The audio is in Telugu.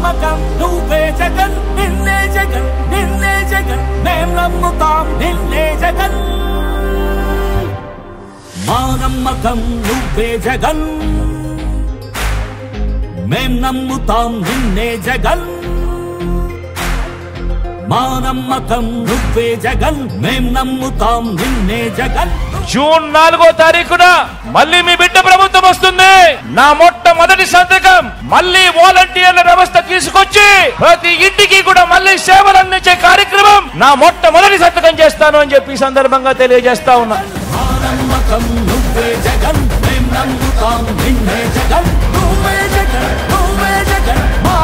నమ్మకం నువ్వే జగన్ నిన్నే జగన్ నిన్నే జగన్ మేం నమ్ముతాం నిన్నే జగన్ మా నమ్మకం నువ్వే జగన్ మేం నమ్ముతాం నిన్నే జగన్ మా నమ్మకం నువ్వే జగన్ మేం నమ్ముతాం నిన్నే జగన్ జూన్ 4వ తారీఖున మళ్ళీ మీ బిడ్డ ప్రభుత్వం వస్తుంది. నా మొట్టమొదటి సంతకం మళ్ళీ వాలంటీర్ల వ్యవస్థ తీసుకొచ్చి ప్రతి ఇంటికి కూడా మళ్ళీ సేవలు అందించే కార్యక్రమం నా మొట్టమొదటి సంతకం చేస్తాను అని చెప్పి సందర్భంగా తెలియజేస్తా ఉన్నా. మా నమ్మకం నువ్వే జగన్ మేం నమ్ముతాం నిన్నే జగన్ నువ్వే జగన్ నువ్వే జగన్ మా